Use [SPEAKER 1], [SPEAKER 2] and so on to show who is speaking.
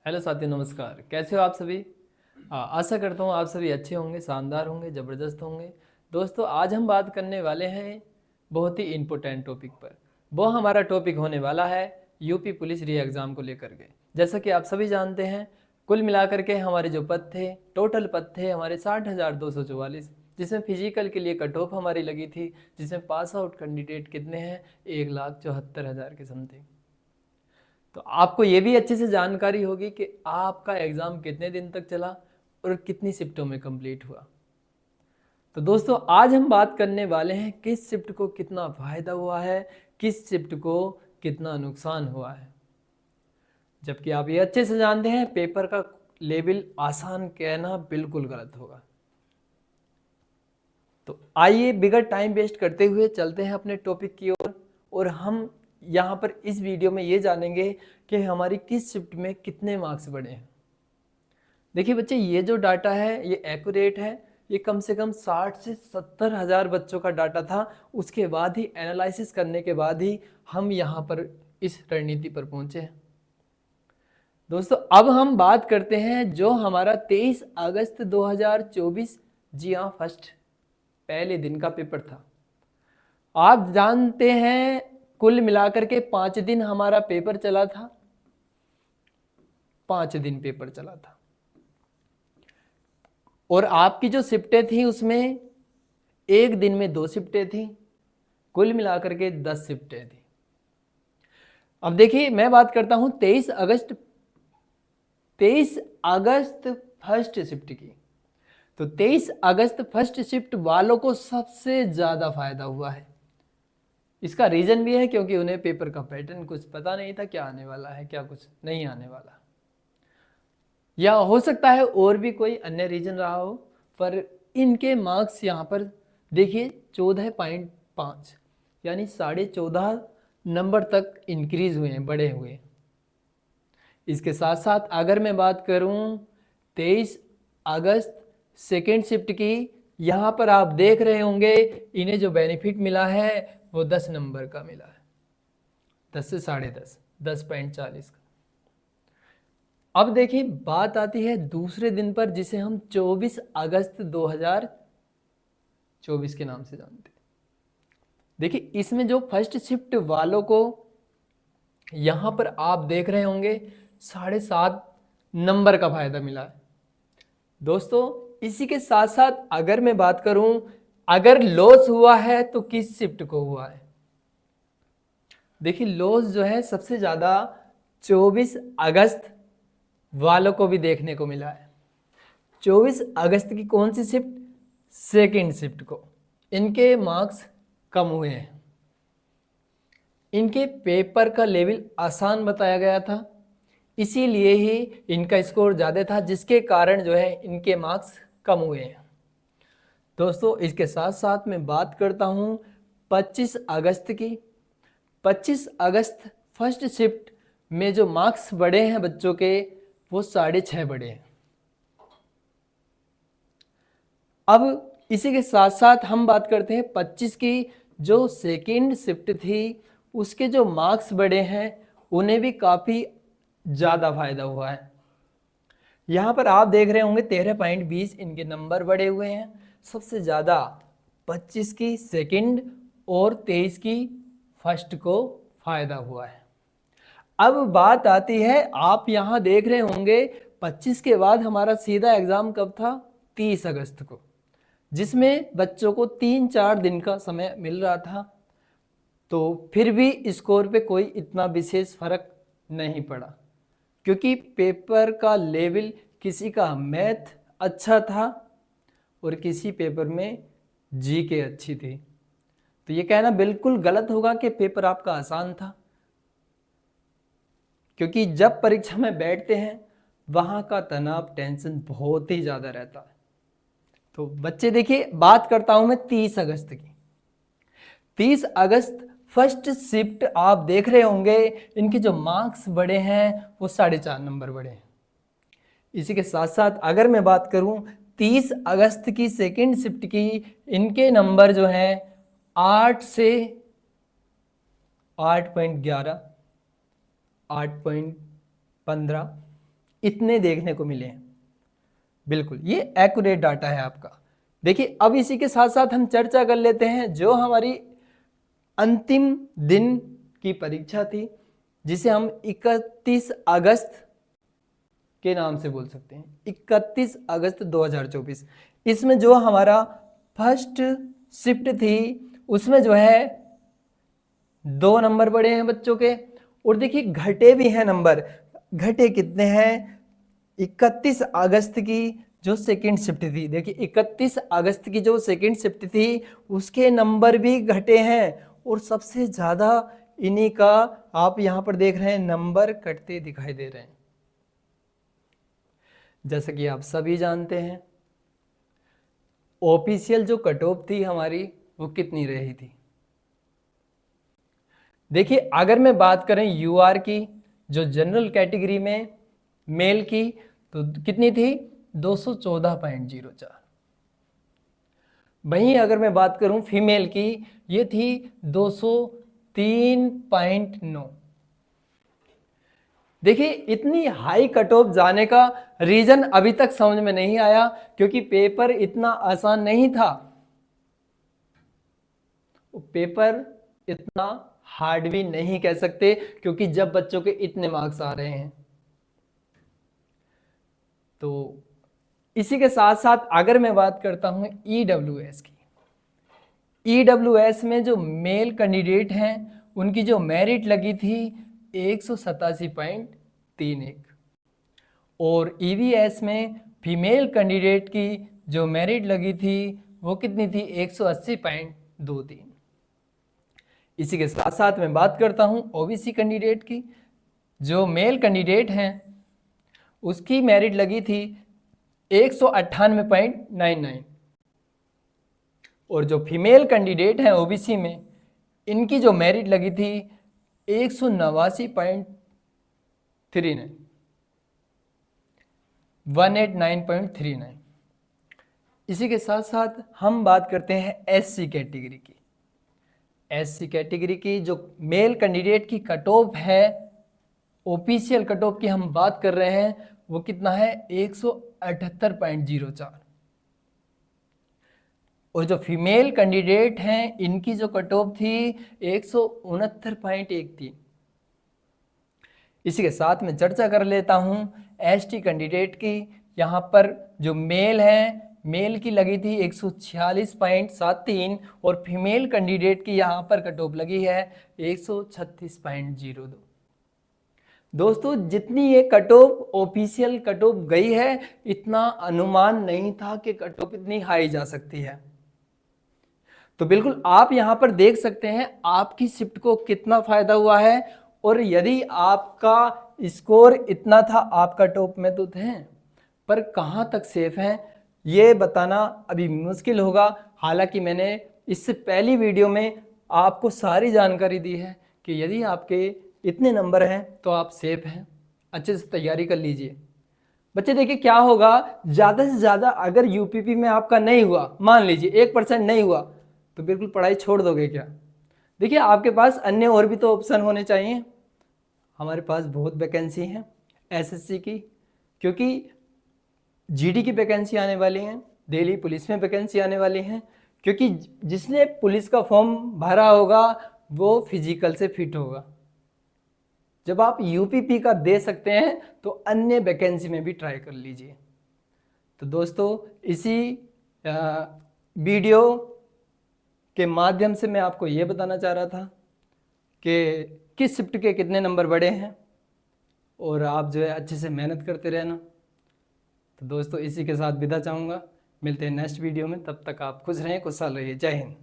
[SPEAKER 1] Hello साथियों, नमस्कार। कैसे हो आप सभी? आशा करता हूँ आप सभी अच्छे होंगे, शानदार होंगे, ज़बरदस्त होंगे। दोस्तों, आज हम बात करने वाले हैं बहुत ही इम्पोर्टेंट टॉपिक पर। वो हमारा टॉपिक होने वाला है यूपी पुलिस री एग्ज़ाम को लेकर के। जैसा कि आप सभी जानते हैं, कुल मिलाकर के हमारे जो पद थे, टोटल पद थे हमारे 60,244, जिसमें फिजिकल के लिए कट ऑफ हमारी लगी थी, जिसमें पास आउट कैंडिडेट कितने हैं? 1,74,000 के समथिंग। तो आपको ये भी अच्छे से जानकारी होगी कि आपका एग्ज़ाम कितने दिन तक चला और कितनी शिफ्टों में कंप्लीट हुआ। तो दोस्तों, आज हम बात करने वाले हैं किस शिफ्ट को कितना फ़ायदा हुआ है, किस शिफ्ट को कितना नुकसान हुआ है। जबकि आप ये अच्छे से जानते हैं, पेपर का लेवल आसान कहना बिल्कुल गलत होगा। तो आइए बिगर टाइम वेस्ट करते हुए चलते हैं अपने टॉपिक की ओर, और हम यहाँ पर इस वीडियो में ये जानेंगे कि हमारी किस शिफ्ट में कितने मार्क्स बढ़े हैं। देखिए बच्चे, ये जो डाटा है ये एक्यूरेट है। ये कम से कम 60 से 70 हज़ार बच्चों का डाटा था। उसके बाद ही एनालिसिस करने के बाद ही हम यहाँ पर इस रणनीति पर पहुँचे हैं। दोस्तों, अब हम बात करते हैं जो हमारा 23 अगस्त 2024, जी हाँ, फर्स्ट पहले दिन का पेपर था। आप जानते हैं कुल मिलाकर के 5 दिन हमारा पेपर चला था। 5 दिन पेपर चला था और आपकी जो शिफ्टें थी उसमें एक दिन में 2 शिफ्टें थी, कुल मिलाकर के 10 शिफ्टें थी। अब देखिए, मैं बात करता हूं 23 अगस्त फर्स्ट शिफ्ट की। तो 23 अगस्त फर्स्ट शिफ्ट वालों को सबसे ज़्यादा फायदा हुआ है। इसका रीज़न भी है क्योंकि उन्हें पेपर का पैटर्न कुछ पता नहीं था, क्या आने वाला है, क्या कुछ नहीं आने वाला, या हो सकता है और भी कोई अन्य रीज़न रहा हो। पर इनके मार्क्स यहाँ पर देखिए 14.5 यानी 14.5 नंबर तक इंक्रीज हुए हैं, बढ़े हुए हैं। इसके साथ साथ अगर मैं बात करूं 23 अगस्त सेकेंड शिफ्ट की, यहाँ पर आप देख रहे होंगे इन्हें जो बेनिफिट मिला है वो 10 नंबर का मिला है, 10 से 10.5, 10.40 का। अब देखिए, बात आती है दूसरे दिन पर जिसे हम 24 अगस्त 2024 के नाम से जानते हैं। देखिए, इसमें जो फर्स्ट शिफ्ट वालों को यहां पर आप देख रहे होंगे 7.5 नंबर का फायदा मिला है। दोस्तों, इसी के साथ साथ अगर मैं बात करूं, अगर लॉस हुआ है तो किस शिफ्ट को हुआ है? देखिए, लॉस जो है सबसे ज्यादा 24 अगस्त वालों को भी देखने को मिला है। 24 अगस्त की कौन सी शिफ्ट? सेकेंड शिफ्ट को। इनके मार्क्स कम हुए हैं। इनके पेपर का लेवल आसान बताया गया था, इसीलिए ही इनका स्कोर ज़्यादा था, जिसके कारण जो है इनके मार्क्स कम हुए हैं। दोस्तों, इसके साथ साथ मैं बात करता हूँ 25 अगस्त की। 25 अगस्त फर्स्ट शिफ्ट में जो मार्क्स बढ़े हैं बच्चों के, वो 6.5 बढ़े हैं। अब इसी के साथ साथ हम बात करते हैं 25 की, जो सेकेंड शिफ्ट थी उसके जो मार्क्स बढ़े हैं उन्हें भी काफ़ी ज़्यादा फायदा हुआ है। यहाँ पर आप देख रहे होंगे 13.20 इनके नंबर बढ़े हुए हैं। सबसे ज़्यादा 25 की सेकेंड और 23 की फर्स्ट को फायदा हुआ है। अब बात आती है, आप यहाँ देख रहे होंगे 25 के बाद हमारा सीधा एग्ज़ाम कब था? 30 अगस्त को, जिसमें बच्चों को 3-4 दिन का समय मिल रहा था। तो फिर भी स्कोर पे कोई इतना विशेष फर्क नहीं पड़ा, क्योंकि पेपर का लेवल किसी का मैथ अच्छा था और किसी पेपर में जीके अच्छी थी। तो ये कहना बिल्कुल गलत होगा कि पेपर आपका आसान था, क्योंकि जब परीक्षा में बैठते हैं वहाँ का तनाव, टेंशन बहुत ही ज़्यादा रहता है। तो बच्चे देखिए, बात करता हूँ मैं 30 अगस्त की। 30 अगस्त फर्स्ट शिफ्ट आप देख रहे होंगे, इनके जो मार्क्स बढ़े हैं वो 4.5 नंबर बढ़े हैं। इसी के साथ साथ अगर मैं बात करूं 30 अगस्त की सेकेंड शिफ्ट की, इनके नंबर जो हैं 8 से 8.11, 8.15, इतने देखने को मिले हैं। बिल्कुल ये एक्यूरेट डाटा है आपका। देखिए अब इसी के साथ साथ हम चर्चा कर लेते हैं जो हमारी अंतिम दिन की परीक्षा थी, जिसे हम 31 अगस्त के नाम से बोल सकते हैं, 31 अगस्त 2024। इसमें जो हमारा फर्स्ट शिफ्ट थी उसमें जो है 2 नंबर बढ़े हैं बच्चों के, और देखिए घटे भी हैं नंबर। घटे कितने हैं? 31 अगस्त की जो सेकंड शिफ्ट थी, देखिए 31 अगस्त की जो सेकंड शिफ्ट थी उसके नंबर भी घटे हैं, और सबसे ज़्यादा इन्हीं का आप यहाँ पर देख रहे हैं नंबर कटते दिखाई दे रहे हैं। जैसा कि आप सभी जानते हैं ऑफिशियल जो कट ऑफ थी हमारी वो कितनी रही थी। देखिए अगर मैं बात करें यूआर की, जो जनरल कैटेगरी में मेल की, तो कितनी थी? 214.04। वहीं अगर मैं बात करूं फीमेल की, ये थी 203.9। देखिए इतनी हाई कट ऑफ जाने का रीजन अभी तक समझ में नहीं आया, क्योंकि पेपर इतना आसान नहीं था, पेपर इतना हार्ड भी नहीं कह सकते, क्योंकि जब बच्चों के इतने मार्क्स आ रहे हैं। तो इसी के साथ साथ अगर मैं बात करता हूं EWS की, EWS में जो मेल कैंडिडेट हैं उनकी जो मेरिट लगी थी 187.31, और EVS में फीमेल कैंडिडेट की जो मेरिट लगी थी वो कितनी थी? 180.23। इसी के साथ साथ मैं बात करता हूं OBC कैंडिडेट की, जो मेल कैंडिडेट हैं उसकी मेरिट लगी थी 198.99, और जो फीमेल कैंडिडेट हैं OBC में इनकी जो मेरिट लगी थी 189.39, 189.39। इसी के साथ साथ हम बात करते हैं SC कैटेगरी की। SC कैटेगरी की जो मेल कैंडिडेट की कट ऑफ है, ऑफिशियल कट ऑफ की हम बात कर रहे हैं, वो कितना है? 178.04, और जो फीमेल कैंडिडेट हैं इनकी जो कट ऑफ थी 169.13। इसी के साथ में चर्चा कर लेता हूं ST कैंडिडेट की। यहाँ पर जो मेल है, मेल की लगी थी 146.73, और फीमेल कैंडिडेट की यहाँ पर कट ऑफ लगी है 136.02। दोस्तों जितनी ये cut off official cut off गई है, इतना अनुमान नहीं था कि कट ऑफ इतनी हाई जा सकती है। तो बिल्कुल आप यहाँ पर देख सकते हैं आपकी शिफ्ट को कितना फायदा हुआ है, और यदि आपका स्कोर इतना था, आप कट ऑफ में तो थे, पर कहाँ तक सेफ हैं ये बताना अभी मुश्किल होगा। हालांकि मैंने इससे पहली वीडियो में आपको सारी जानकारी दी है कि यदि आपके इतने नंबर हैं तो आप सेफ हैं, अच्छे से तैयारी कर लीजिए। बच्चे देखिए क्या होगा, ज़्यादा से ज़्यादा अगर यूपीपी में आपका नहीं हुआ, मान लीजिए 1% नहीं हुआ, तो बिल्कुल पढ़ाई छोड़ दोगे क्या? देखिए आपके पास अन्य और भी तो ऑप्शन होने चाहिए। हमारे पास बहुत वैकेंसी हैं एसएससी की, क्योंकि जीडी की वैकेंसी आने वाली हैं, दिल्ली पुलिस में वैकेंसी आने वाली हैं, क्योंकि जिसने पुलिस का फॉर्म भरा होगा वो फिजिकल से फिट होगा। जब आप यूपीपी का दे सकते हैं तो अन्य वैकेंसी में भी ट्राई कर लीजिए। तो दोस्तों इसी वीडियो के माध्यम से मैं आपको ये बताना चाह रहा था कि किस शिफ्ट के कितने नंबर बढ़े हैं, और आप जो है अच्छे से मेहनत करते रहना। तो दोस्तों इसी के साथ विदा चाहूँगा, मिलते हैं नेक्स्ट वीडियो में, तब तक आप खुश रहें, खुशहाल रहिए। जय हिंद।